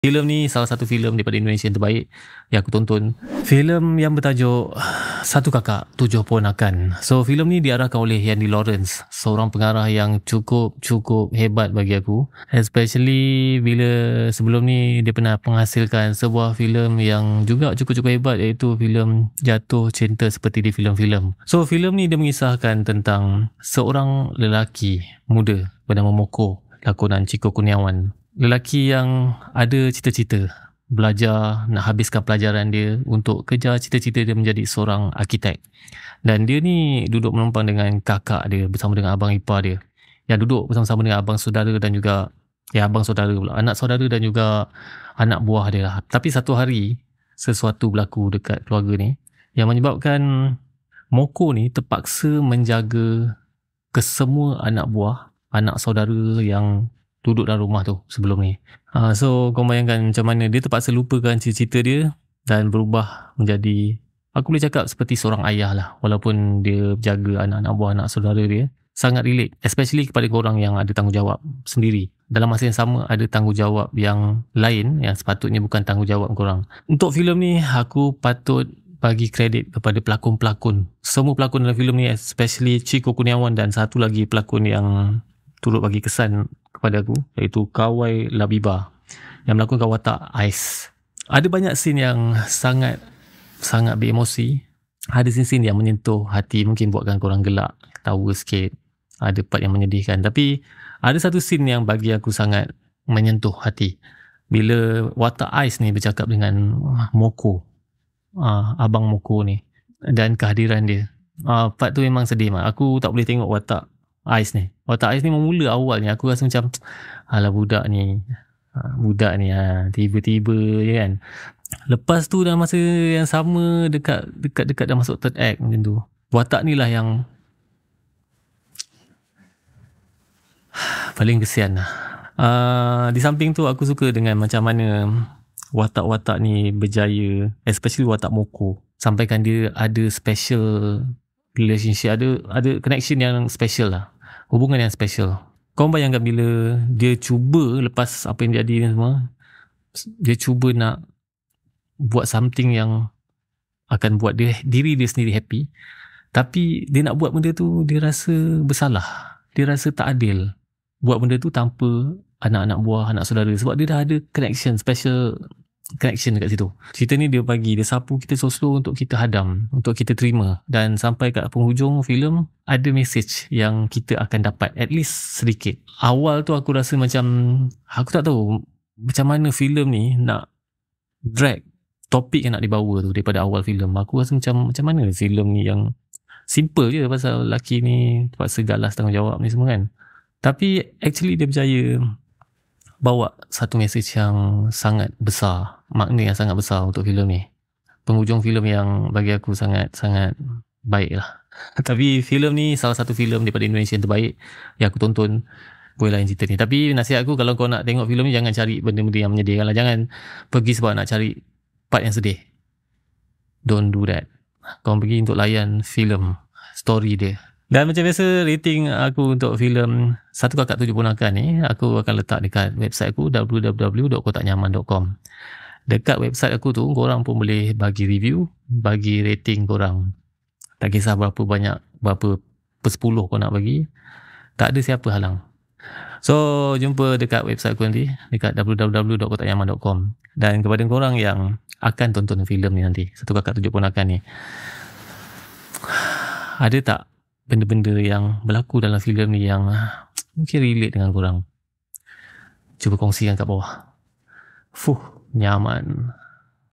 Filem ni salah satu filem daripada Indonesia yang terbaik yang aku tonton. Filem yang bertajuk Satu Kakak Tujuh Ponakan. So filem ni diarahkan oleh Yandy Lawrence, seorang pengarah yang cukup hebat bagi aku. Especially bila sebelum ni dia pernah menghasilkan sebuah filem yang juga cukup hebat, iaitu filem Jatuh Cinta Seperti di Filem-filem. So filem ni dia mengisahkan tentang seorang lelaki muda bernama Moko, lakonan Chico Kurniawan. Lelaki yang ada cita-cita belajar, nak habiskan pelajaran dia untuk kejar cita-cita dia menjadi seorang arkitek. Dan dia ni duduk menumpang dengan kakak dia bersama dengan abang ipar dia, yang duduk bersama-sama dengan abang saudara dan juga abang saudara pula, anak saudara dan juga anak buah dia lah. Tapi satu hari sesuatu berlaku dekat keluarga ni yang menyebabkan Moko ni terpaksa menjaga kesemua anak buah, anak saudara yang duduk dalam rumah tu sebelum ni. So kau bayangkan macam mana dia terpaksa lupakan cita-cita dia dan berubah menjadi, aku boleh cakap seperti seorang ayah lah, walaupun dia jaga anak-anak buah, anak saudara dia. Sangat relate, especially kepada korang yang ada tanggungjawab sendiri. Dalam masa yang sama ada tanggungjawab yang lain yang sepatutnya bukan tanggungjawab korang. Untuk filem ni aku patut bagi kredit kepada pelakon-pelakon. Semua pelakon dalam filem ni, especially Chico Kurniawan dan satu lagi pelakon yang turut bagi kesan kepada aku, iaitu Kawai Labiba yang melakonkan watak Ais. Ada banyak scene yang sangat beremosi. Ada scene-scene yang menyentuh hati, mungkin buatkan korang gelak, ketawa sikit. Ada part yang menyedihkan. Tapi ada satu scene yang bagi aku sangat menyentuh hati, bila watak Ais ni bercakap dengan Moko, abang Moko ni, dan kehadiran dia. Part tu memang sedih. Aku tak boleh tengok watak Ais ni. Watak Ais ni mula awalnya aku rasa macam alah budak ni tiba-tiba je kan. Lepas tu dalam masa yang sama dekat dah masuk third act macam tu, watak ni lah yang paling kesian lah. Di samping tu aku suka dengan macam mana watak-watak ni berjaya, especially watak Moko, sampaikan dia ada special relationship, ada connection yang special lah, hubungan yang special. Kau bayangkan bila dia cuba lepas apa yang jadi ni semua, dia cuba nak buat something yang akan buat diri dia sendiri happy, tapi dia nak buat benda tu dia rasa bersalah, dia rasa tak adil buat benda tu tanpa anak-anak buah, anak saudara, sebab dia dah ada connection, special connection dekat situ. Cerita ni dia sapu kita slow-slow untuk kita hadam, untuk kita terima, dan sampai kat penghujung filem ada message yang kita akan dapat, at least sedikit. Awal tu aku rasa macam, aku tak tahu macam mana filem ni nak drag topik yang nak dibawa tu daripada awal filem. Aku rasa macam mana filem ni yang simple je pasal lelaki ni terpaksa galas tanggungjawab ni semua kan. Tapi actually dia berjaya bawa satu message yang sangat besar, makna yang sangat besar untuk filem ni. Penghujung filem yang bagi aku sangat baik lah. Tapi filem ni salah satu filem daripada Indonesia yang terbaik yang aku tonton. Boleh lain cerita ni. Tapi nasihat aku, kalau kau nak tengok filem ni, jangan cari benda-benda yang menyedihkan lah. Jangan pergi sebab nak cari part yang sedih. Don't do that. Kau pergi untuk layan filem, story dia. Dan macam biasa, rating aku untuk filem Satu Kakak Tujuh Ponakan ni aku akan letak dekat website aku, www.kotaknyaman.com. Dekat website aku tu korang pun boleh bagi review, bagi rating korang. Tak kisah berapa banyak, berapa per 10 kau nak bagi, tak ada siapa halang. So jumpa dekat website aku nanti, dekat www.kotaknyaman.com. Dan kepada korang yang akan tonton filem ni nanti, Satu Kakak Tujuh Ponakan ni, ada tak benda-benda yang berlaku dalam filem ni yang mungkin relate dengan korang? Cuba kongsikan kat bawah. Nyaman.